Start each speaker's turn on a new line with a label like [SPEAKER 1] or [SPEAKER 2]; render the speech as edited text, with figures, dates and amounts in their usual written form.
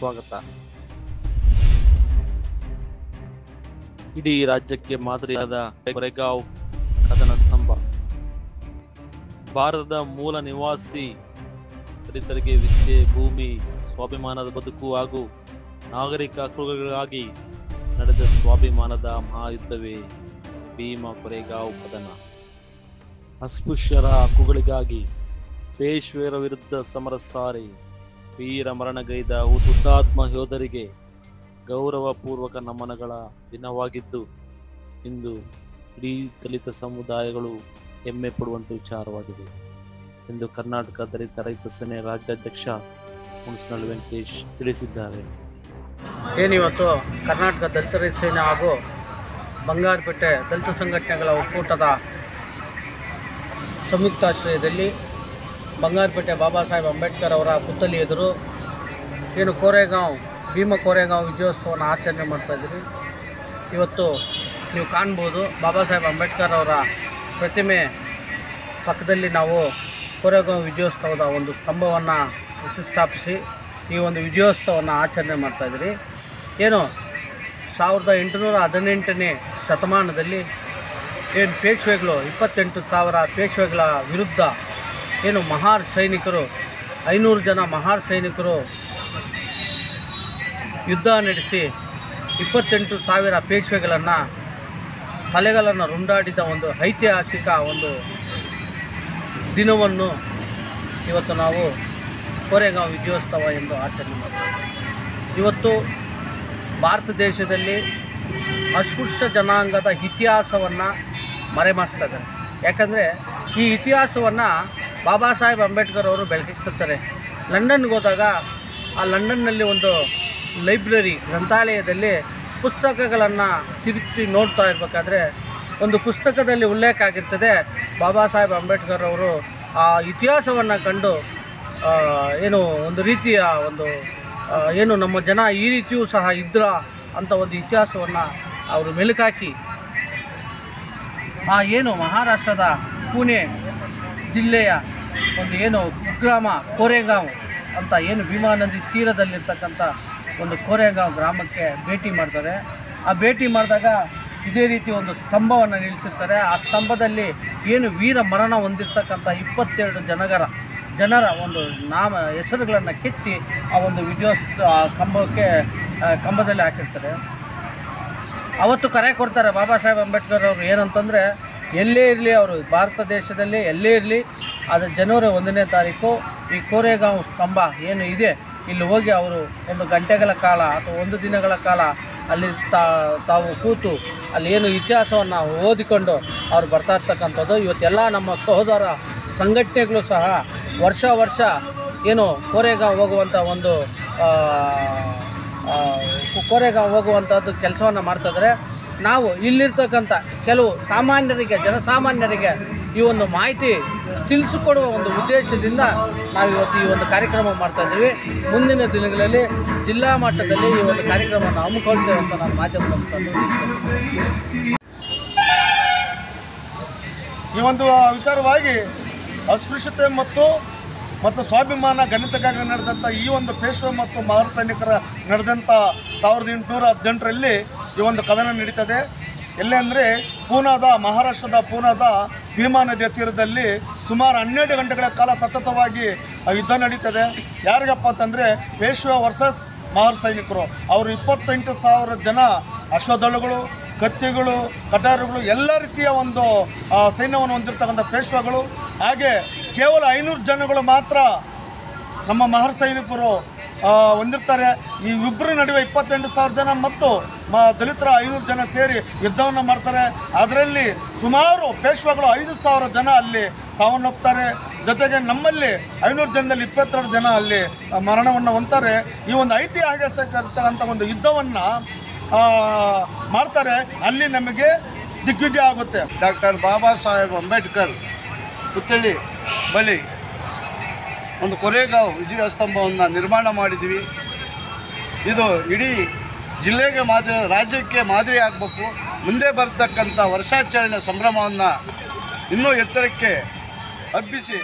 [SPEAKER 1] ಸ್ವಾಗತ. ಇಡೀ ರಾಜ್ಯಕ್ಕೆ ಮಾದರಿಯಾದ ಕೊರೆಗಾಂವ್ ಕದನ ಸ್ತಂಭ. ಭಾರತದ ಮೂಲ ನಿವಾಸಿ ದಲಿತರಿಗೆ ವಿದ್ಯೆ, ಭೂಮಿ, ಸ್ವಾಭಿಮಾನದ ಬದುಕು ಹಾಗೂ ನಾಗರಿಕ ಹಕ್ಕುಗಳಿಗಾಗಿ ನಡೆದ ಸ್ವಾಭಿಮಾನದ ಮಹಾಯುದ್ಧವೇ ಭೀಮಾ ಕೊರೆಗಾಂವ್ ಕದನ. ಅಸ್ಪೃಶ್ಯರ ಹಕ್ಕುಗಳಿಗಾಗಿ ಪೇಶ್ವೆಯರ ವಿರುದ್ಧ ಸಮರ ಸಾರಿ ವೀರ ಮರಣಗೈದ ಹುತಾತ್ಮ ಯೋಧರಿಗೆ ಗೌರವಪೂರ್ವಕ ನಮನಗಳ ದಿನವಾಗಿದ್ದು, ಇಂದು ಇಡೀ ದಲಿತ ಸಮುದಾಯಗಳು ಹೆಮ್ಮೆ ಪಡುವಂಥ ವಿಚಾರವಾಗಿದೆ ಎಂದು ಕರ್ನಾಟಕ ದಲಿತ ರೈತ ಸೇನೆ ರಾಜ್ಯಾಧ್ಯಕ್ಷ ಹುಣಸನಳ್ಳಿ ವೆಂಕಟೇಶ್ ತಿಳಿಸಿದ್ದಾರೆ.
[SPEAKER 2] ಏನಿವತ್ತು ಕರ್ನಾಟಕ ದಲಿತ ರೈತ ಸೇನೆ ಹಾಗೂ ಬಂಗಾರಪೇಟೆ ದಲಿತ ಸಂಘಟನೆಗಳ ಒಕ್ಕೂಟದ ಸಂಯುಕ್ತಾಶ್ರಯದಲ್ಲಿ ಬಂಗಾರಪೇಟೆ ಬಾಬಾ ಸಾಹೇಬ್ ಅಂಬೇಡ್ಕರ್ ಅವರ ಪುತ್ಥಳಿ ಎದುರು ಏನು ಭೀಮಾ ಕೊರೆಗಾಂವ್ ವಿಜಯೋತ್ಸವವನ್ನು ಆಚರಣೆ ಮಾಡ್ತಾಯಿದ್ದೀರಿ. ಇವತ್ತು ನೀವು ಕಾಣ್ಬೋದು, ಬಾಬಾ ಸಾಹೇಬ್ ಅಂಬೇಡ್ಕರ್ ಅವರ ಪ್ರತಿಮೆ ಪಕ್ಕದಲ್ಲಿ ನಾವು ಕೊರೆಗಾಂವ್ ವಿಜಯೋತ್ಸವದ ಒಂದು ಸ್ತಂಭವನ್ನು ಪ್ರತಿಷ್ಠಾಪಿಸಿ ಈ ಒಂದು ವಿಜಯೋತ್ಸವವನ್ನು ಆಚರಣೆ ಮಾಡ್ತಾಯಿದ್ದೀರಿ. ಏನು 1818ನೇ ಶತಮಾನದಲ್ಲಿ ಏನು ಪೇಶ್ವೆಗಳು 28,000 ಪೇಶ್ವೆಗಳ ವಿರುದ್ಧ ಏನು ಮಹಾರ್ ಸೈನಿಕರು 500 ಜನ ಮಹಾರ್ ಸೈನಿಕರು ಯುದ್ಧ ನಡೆಸಿ 28,000 ಪೇಶ್ವೆಗಳನ್ನು ತಲೆಗಳನ್ನು ರುಂಡಾಡಿದ ಒಂದು ಐತಿಹಾಸಿಕ ಒಂದು ದಿನವನ್ನು ಇವತ್ತು ನಾವು ಕೊರೆಗಾಂವ್ ವಿಜಯೋತ್ಸವ ಎಂದು ಆಚರಣೆ ಮಾಡ್ತೀವಿ. ಇವತ್ತು ಭಾರತ ದೇಶದಲ್ಲಿ ಅಸ್ಪೃಶ್ಯ ಜನಾಂಗದ ಇತಿಹಾಸವನ್ನು ಮರೆಮಾಚ್ತಾರೆ. ಯಾಕಂದರೆ ಈ ಇತಿಹಾಸವನ್ನು ಬಾಬಾ ಸಾಹೇಬ್ ಅಂಬೇಡ್ಕರ್ ಅವರು ಬೆಳಕಿರ್ತಾರೆ. ಲಂಡನ್ಗೆ ಹೋದಾಗ ಆ ಲಂಡನ್ನಲ್ಲಿ ಒಂದು ಲೈಬ್ರರಿ ಗ್ರಂಥಾಲಯದಲ್ಲಿ ಪುಸ್ತಕಗಳನ್ನು ತಿರುಗಿ ನೋಡ್ತಾ ಇರಬೇಕಾದ್ರೆ ಒಂದು ಪುಸ್ತಕದಲ್ಲಿ ಉಲ್ಲೇಖ ಆಗಿರ್ತದೆ, ಬಾಬಾ ಸಾಹೇಬ್ ಅಂಬೇಡ್ಕರ್ ಅವರು ಆ ಇತಿಹಾಸವನ್ನು ಕಂಡು ಏನು ಒಂದು ರೀತಿಯ ಒಂದು ಏನು ನಮ್ಮ ಜನ ಈ ರೀತಿಯೂ ಸಹ ಇದ್ರ ಅಂತ ಒಂದು ಇತಿಹಾಸವನ್ನು ಅವರು ಮೆಲುಕಾಕಿ ಆ ಏನು ಮಹಾರಾಷ್ಟ್ರದ ಪುಣೆ ಜಿಲ್ಲೆಯ ಒಂದು ಏನು ಕುಗ್ರಾಮ ಕೊರೆಗಾಂವ್ ಅಂತ ಏನು ಭೀಮಾ ನದಿ ತೀರದಲ್ಲಿರ್ತಕ್ಕಂಥ ಒಂದು ಕೊರೆಗಾಂವ್ ಗ್ರಾಮಕ್ಕೆ ಭೇಟಿ ಮಾಡ್ತಾರೆ. ಆ ಭೇಟಿ ಮಾಡಿದಾಗ ಇದೇ ರೀತಿ ಒಂದು ಸ್ತಂಭವನ್ನು ನಿಲ್ಲಿಸುತ್ತಾರೆ. ಆ ಸ್ತಂಭದಲ್ಲಿ ಏನು ವೀರ ಮರಣ ಹೊಂದಿರ್ತಕ್ಕಂಥ 22 ಜನರ ಒಂದು ಹೆಸರುಗಳನ್ನು ಕೆತ್ತಿ ಆ ಒಂದು ಕಂಬದಲ್ಲಿ ಹಾಕಿರ್ತಾರೆ. ಅವತ್ತು ಕರೆ ಕೊಡ್ತಾರೆ ಬಾಬಾ ಸಾಹೇಬ್ ಅಂಬೇಡ್ಕರ್ ಅವರು ಏನಂತಂದರೆ, ಎಲ್ಲೇ ಇರಲಿ ಅವರು ಭಾರತ ದೇಶದಲ್ಲಿ ಎಲ್ಲೇ ಇರಲಿ, ಅದು ಜನವರಿ 1ನೇ ತಾರೀಕು ಈ ಕೊರೆಗಾಂವ್ ಸ್ತಂಭ ಏನು ಇದೆ ಇಲ್ಲಿ ಹೋಗಿ ಅವರು 1 ಗಂಟೆಗಳ ಕಾಲ ಅಥವಾ 1 ದಿನಗಳ ಕಾಲ ಅಲ್ಲಿ ತಾವು ಕೂತು ಅಲ್ಲಿ ಏನು ಇತಿಹಾಸವನ್ನು ಓದಿಕೊಂಡು ಅವ್ರು ಬರ್ತಾ ಇರ್ತಕ್ಕಂಥದ್ದು. ಇವತ್ತೆಲ್ಲ ನಮ್ಮ ಸಹೋದರ ಸಂಘಟನೆಗಳು ಸಹ ವರ್ಷ ಏನು ಕೊರೆಗಾಂವ್ ಹೋಗುವಂಥದ್ದು ಕೆಲಸವನ್ನು ಮಾಡ್ತಾಯಿದ್ದಾರೆ. ನಾವು ಇಲ್ಲಿರ್ತಕ್ಕಂಥ ಕೆಲವು ಜನಸಾಮಾನ್ಯರಿಗೆ ಈ ಒಂದು ಮಾಹಿತಿ ತಿಳಿಸಿಕೊಡುವ ಒಂದು ಉದ್ದೇಶದಿಂದ ನಾವು ಇವತ್ತು ಈ ಒಂದು ಕಾರ್ಯಕ್ರಮ ಮಾಡ್ತಾಯಿದ್ದೀವಿ. ಮುಂದಿನ ದಿನಗಳಲ್ಲಿ ಜಿಲ್ಲಾ ಮಟ್ಟದಲ್ಲಿ ಈ ಒಂದು ಕಾರ್ಯಕ್ರಮವನ್ನು ಹಮ್ಮಿಕೊಳ್ತೇವೆ ಅಂತ ನಾನು ಮಾಧ್ಯಮದ
[SPEAKER 3] ಈ ಒಂದು ವಿಚಾರವಾಗಿ ಅಸ್ಪೃಶ್ಯತೆ ಮತ್ತು ಸ್ವಾಭಿಮಾನ ಘನತೆಗಾಗಿ ನಡೆದಂಥ ಈ ಒಂದು ಪೇಶ್ವೆ ಮತ್ತು ಮಹಾರ್ ಸೈನಿಕರ ನಡೆದಂಥ 1818ರಲ್ಲಿ ಈ ಒಂದು ಕದನ ನಡೀತದೆ. ಎಲ್ಲೇ ಅಂದರೆ ಮಹಾರಾಷ್ಟ್ರದ ಪೂನಾದ ಭೀಮಾ ನದಿಯ ತೀರದಲ್ಲಿ ಸುಮಾರು 12 ಗಂಟೆಗಳ ಕಾಲ ಸತತವಾಗಿ ಯುದ್ಧ ನಡೀತದೆ. ಯಾರಿಗಪ್ಪ ಅಂತಂದರೆ ಪೇಶ್ವೆ ವರ್ಸಸ್ ಮಹಾರ್ ಸೈನಿಕರು. ಅವರು 28,000 ಜನ ಅಶ್ವದಳಗಳು, ಕತ್ತಿಗಳು, ಕಟಾರುಗಳು ಎಲ್ಲ ರೀತಿಯ ಒಂದು ಸೈನ್ಯವನ್ನು ಹೊಂದಿರತಕ್ಕಂಥ ಪೇಶ್ವೆಗಳು. ಹಾಗೆ ಕೇವಲ 500 ಜನಗಳು ಮಾತ್ರ ನಮ್ಮ ಮಹಾರ್ ಸೈನಿಕರು ಹೊಂದಿರ್ತಾರೆ. ಈ ಇಬ್ಬರ ನಡುವೆ 28,000 ಜನ ಮತ್ತು ದಲಿತರ 500 ಜನ ಸೇರಿ ಯುದ್ಧವನ್ನು ಮಾಡ್ತಾರೆ. ಅದರಲ್ಲಿ ಸುಮಾರು ಪೇಶ್ವೆಗಳು 5,000 ಜನ ಅಲ್ಲಿ ಸಾವನ್ನಪ್ತಾರೆ. ಜೊತೆಗೆ ನಮ್ಮಲ್ಲಿ 500 ಜನದಲ್ಲಿ 22 ಜನ ಅಲ್ಲಿ ಮರಣವನ್ನು ಹೊಂದ್ತಾರೆ. ಈ ಒಂದು ಐತಿಹಾಸಿಕ ಇರ್ತಕ್ಕಂಥ ಒಂದು ಯುದ್ಧವನ್ನು ಮಾಡ್ತಾರೆ. ಅಲ್ಲಿ ನಮಗೆ ದಿಗ್ವಿಜಯ ಆಗುತ್ತೆ.
[SPEAKER 4] ಡಾಕ್ಟರ್ ಬಾಬಾ ಸಾಹೇಬ್ ಅಂಬೇಡ್ಕರ್ ಪುತ್ಥಳಿ ಬಳಿ ಒಂದು ಕೊರೆಗಾಂವ್ ವಿಜಯ ಸ್ತಂಭವನ್ನು ನಿರ್ಮಾಣ ಮಾಡಿದ್ವಿ. ಇದು ಇಡೀ ಜಿಲ್ಲೆಗೆ ರಾಜ್ಯಕ್ಕೆ ಮಾದರಿ ಆಗಬೇಕು. ಮುಂದೆ ಬರ್ತಕ್ಕಂಥ ವರ್ಷಾಚರಣೆ ಸಂಭ್ರಮವನ್ನು ಇನ್ನೂ ಎತ್ತರಕ್ಕೆ ಹಬ್ಬಿಸಿ